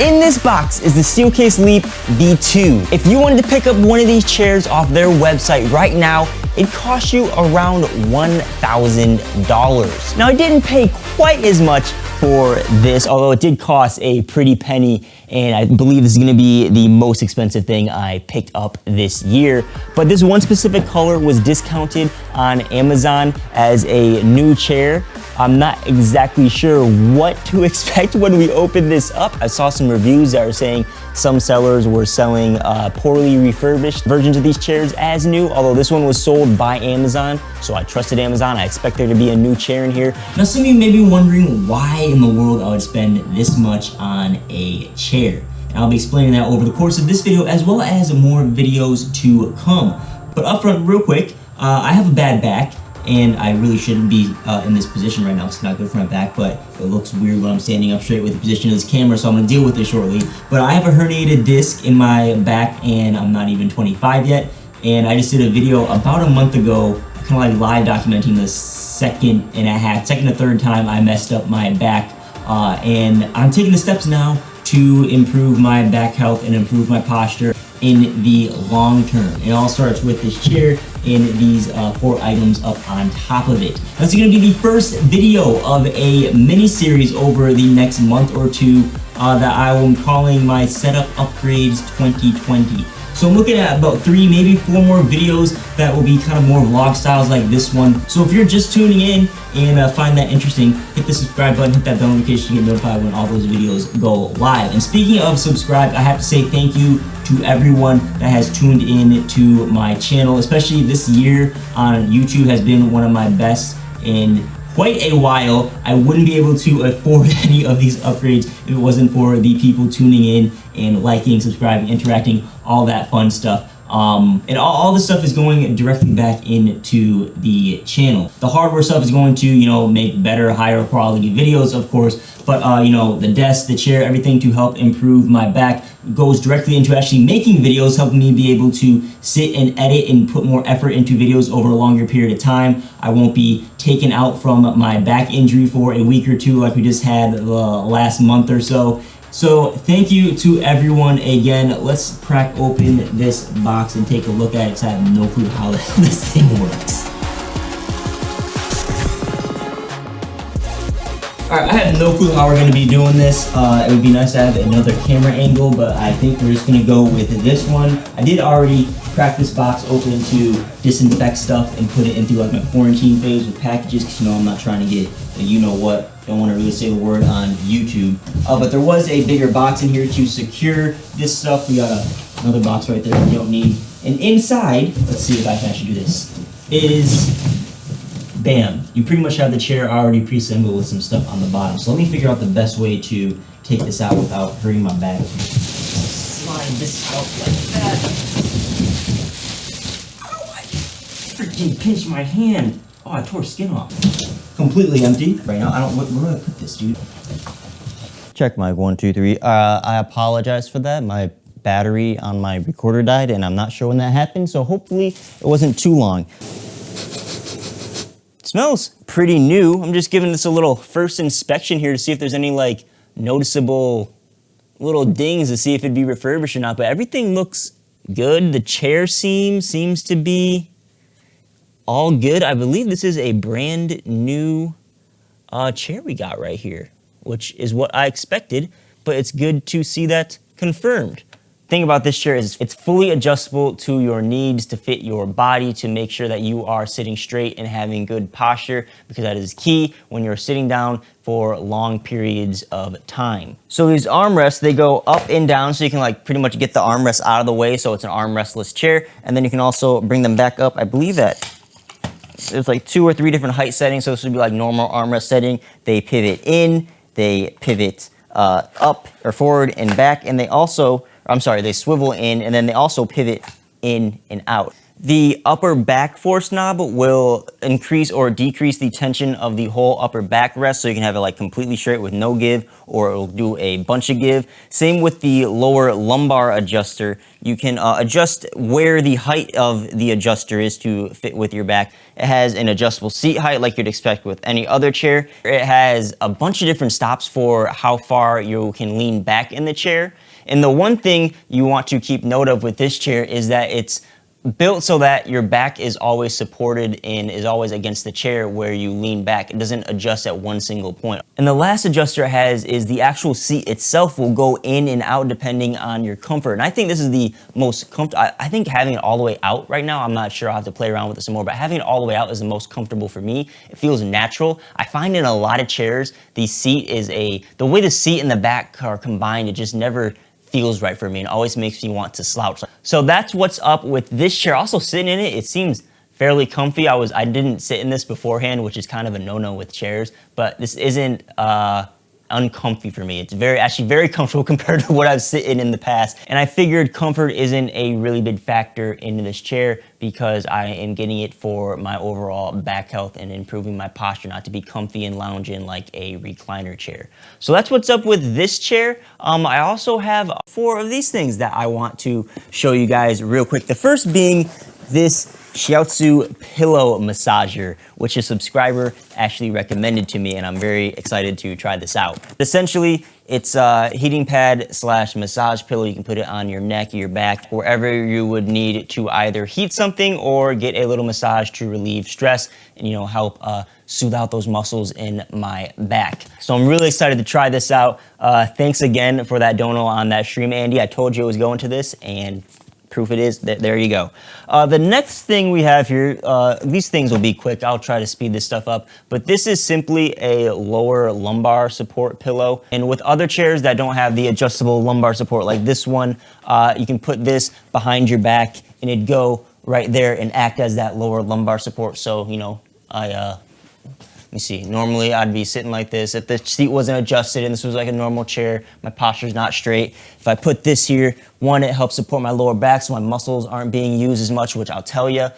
In this box is the Steelcase Leap V2. If you wanted to pick up one of these chairs off their website right now, it costs you around $1,000. Now, I didn't pay quite as much for this, although it did cost a pretty penny, and I believe this is gonna be the most expensive thing I picked up this year. But this one specific color was discounted on Amazon as a new chair. I'm not exactly sure what to expect when we open this up. I saw some reviews that are saying some sellers were selling poorly refurbished versions of these chairs as new, although this one was sold by Amazon, so I trusted Amazon. I expect there to be a new chair in here. Now, some of you may be wondering why in the world I would spend this much on a chair. And I'll be explaining that over the course of this video, as well as more videos to come. But up front, real quick, I have a bad back, and I really shouldn't be in this position right now. It's not good for my back, but it looks weird when I'm standing up straight with the position of this camera, so I'm gonna deal with it shortly. But I have a herniated disc in my back, and I'm not even 25 yet. And I just did a video about a month ago, kind of like live documenting the second to third time I messed up my back. And I'm taking the steps now to improve my back health and improve my posture in the long term. It all starts with this chair and these 4 items up on top of it. This is gonna be the first video of a mini series over the next month or two that I am calling my Setup Upgrades 2020. So I'm looking at about 3, maybe 4 more videos that will be kind of more vlog styles like this one. So if you're just tuning in and find that interesting, hit the subscribe button, hit that bell notification to get notified when all those videos go live. And speaking of subscribe, I have to say thank you to everyone that has tuned in to my channel, especially this year on YouTube has been one of my best in quite a while. I wouldn't be able to afford any of these upgrades if it wasn't for the people tuning in and liking, subscribing, interacting, all that fun stuff. And all this stuff is going directly back into the channel. The hardware stuff is going to, you know, make better, higher quality videos, of course, but you know, the desk, the chair, everything to help improve my back goes directly into actually making videos, helping me be able to sit and edit and put more effort into videos over a longer period of time. I won't be taken out from my back injury for a week or two like we just had the last month or so. So thank you to everyone again. Let's crack open this box and take a look at it, because I have no clue how this thing works. Alright, I have no clue how we're going to be doing this. It would be nice to have another camera angle, but I think we're just going to go with this one. I did already crack this box open to disinfect stuff and put it into like my quarantine phase with packages, because you know I'm not trying to get you know what. Don't want to really say the word on YouTube. But there was a bigger box in here to secure this stuff. We got another box right there we don't need. And inside, let's see if I can actually do this, is, bam, you pretty much have the chair already pre-assembled with some stuff on the bottom. So let me figure out the best way to take this out without hurting my back. Slide this out like that. Oh, I freaking pinched my hand. Oh, I tore skin off. Completely empty right now. Where do I put this, dude? Check mic 1, 2, 3. I apologize for that. My battery on my recorder died, and I'm not sure when that happened, so hopefully it wasn't too long. It smells pretty new. I'm just giving this a little first inspection here to see if there's any like noticeable little dings to see if it'd be refurbished or not, but everything looks good. The chair seems to be all good. I believe this is a brand new chair we got right here, which is what I expected, but it's good to see that confirmed. The thing about this chair is it's fully adjustable to your needs, to fit your body, to make sure that you are sitting straight and having good posture, because that is key when you're sitting down for long periods of time. So these armrests, they go up and down, so you can like pretty much get the armrests out of the way, so it's an armrestless chair, and then you can also bring them back up. I believe that there's like 2 or 3 different height settings, so this would be like normal armrest setting. They pivot in, they pivot up or forward and back, and they also, they swivel in, and then they also pivot in and out. The upper back force knob will increase or decrease the tension of the whole upper backrest, so you can have it like completely straight with no give, or it'll do a bunch of give. Same with the lower lumbar adjuster. You can adjust where the height of the adjuster is to fit with your back. It has an adjustable seat height like you'd expect with any other chair. It has a bunch of different stops for how far you can lean back in the chair. And the one thing you want to keep note of with this chair is that it's built so that your back is always supported and is always against the chair where you lean back. It doesn't adjust at one single point. And the last adjuster it has is the actual seat itself will go in and out depending on your comfort. And I think this is the most comfortable. I think having it all the way out right now, I'm not sure, I'll have to play around with it some more, but having it all the way out is the most comfortable for me. It feels natural. I find in a lot of chairs, the seat is the way the seat and the back are combined, it just never feels right for me and always makes me want to slouch. So that's what's up with this chair. Also sitting in it, it seems fairly comfy. I didn't sit in this beforehand, which is kind of a no-no with chairs, but this isn't uncomfy for me. It's actually very comfortable compared to what I've sitting in the past. And I figured comfort isn't a really big factor in this chair because I am getting it for my overall back health and improving my posture, not to be comfy and lounge in like a recliner chair. So that's what's up with this chair. I also have 4 of these things that I want to show you guys real quick. The first being this Shiatsu pillow massager, which a subscriber actually recommended to me, and I'm very excited to try this out. Essentially, it's a heating pad slash massage pillow. You can put it on your neck, your back, wherever you would need to either heat something or get a little massage to relieve stress and, you know, help soothe out those muscles in my back. So I'm really excited to try this out. Thanks again for that dono on that stream, Andy. I told you it was going to this, and proof it is. There you go. The next thing we have here, these things will be quick. I'll try to speed this stuff up, but this is simply a lower lumbar support pillow. And with other chairs that don't have the adjustable lumbar support like this one, you can put this behind your back and it'd go right there and act as that lower lumbar support. So, you know, let me see, normally I'd be sitting like this. If the seat wasn't adjusted and this was like a normal chair, my posture's not straight. If I put this here, one, it helps support my lower back so my muscles aren't being used as much, which I'll tell you.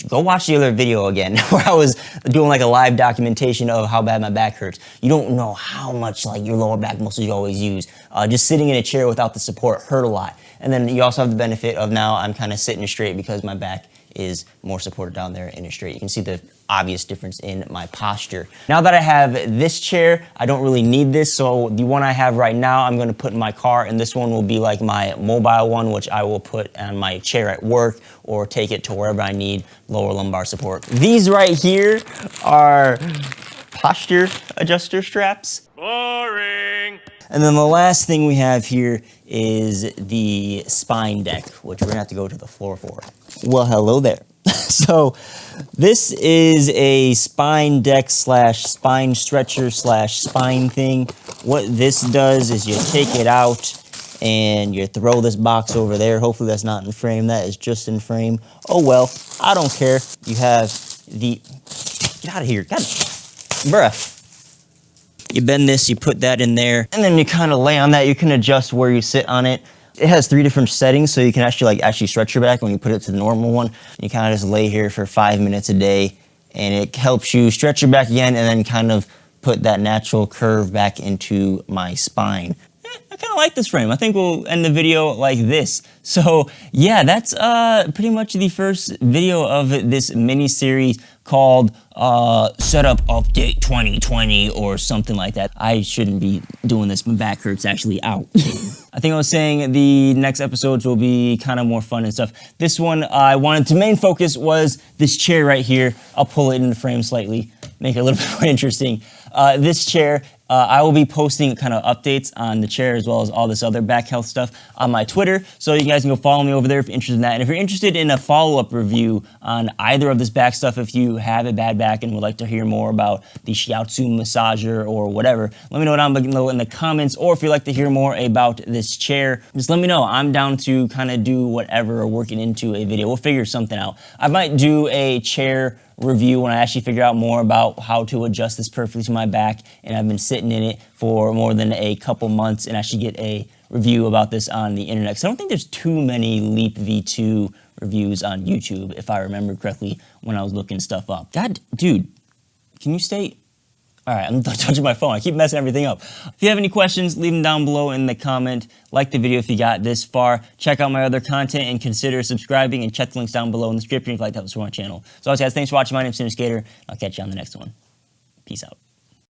Go watch the other video again where I was doing like a live documentation of how bad my back hurts. You don't know how much like your lower back muscles you always use. Just sitting in a chair without the support hurt a lot. And then you also have the benefit of now I'm kind of sitting straight because my back is more supported down there in a straight. You can see the obvious difference in my posture. Now that I have this chair, I don't really need this. So the one I have right now, I'm gonna put in my car, and this one will be like my mobile one, which I will put on my chair at work or take it to wherever I need lower lumbar support. These right here are posture adjuster straps. Boring. And then the last thing we have here is the spine deck, which we're gonna have to go to the floor for. Well, hello there. So this is a spine deck slash spine stretcher slash spine thing. What this does is you take it out and you throw this box over there. Hopefully that's not in frame. That is just in frame. Oh well, I don't care. You have the, get out of here, God, bruh. You bend this, you put that in there, and then you kind of lay on that. You can adjust where you sit on it. It has 3 different settings, so you can actually stretch your back when you put it to the normal one. You kind of just lay here for 5 minutes a day, and it helps you stretch your back again and then kind of put that natural curve back into my spine. I kind of like this frame. I think we'll end the video like this. So yeah, that's pretty much the first video of this mini series called Setup Update 2020 or something like that. I shouldn't be doing this. My back hurts actually. Ow. I think I was saying the next episodes will be kind of more fun and stuff. This one I wanted to main focus was this chair right here. I'll pull it in the frame slightly, make it a little bit more interesting. This chair, I will be posting kind of updates on the chair as well as all this other back health stuff on my Twitter. So you guys can go follow me over there if you're interested in that. And if you're interested in a follow-up review on either of this back stuff, if you have a bad back and would like to hear more about the Shiatsu massager or whatever, let me know down below in the comments. Or if you'd like to hear more about this chair, just let me know. I'm down to kind of do whatever or work it into a video. We'll figure something out. I might do a chair review when I actually figure out more about how to adjust this perfectly to my back, and I've been sitting in it for more than a couple months and actually get a review about this on the internet. So I don't think there's too many Leap V2 reviews on YouTube, if I remember correctly when I was looking stuff up. God, dude, can you stay? All right, I'm touching my phone. I keep messing everything up. If you have any questions, leave them down below in the comment. Like the video if you got this far. Check out my other content and consider subscribing, and check the links down below in the description if you'd like to help support my channel. So, guys, thanks for watching. My name's 𝐡𝐨𝐩𝐞. I'll catch you on the next one. Peace out.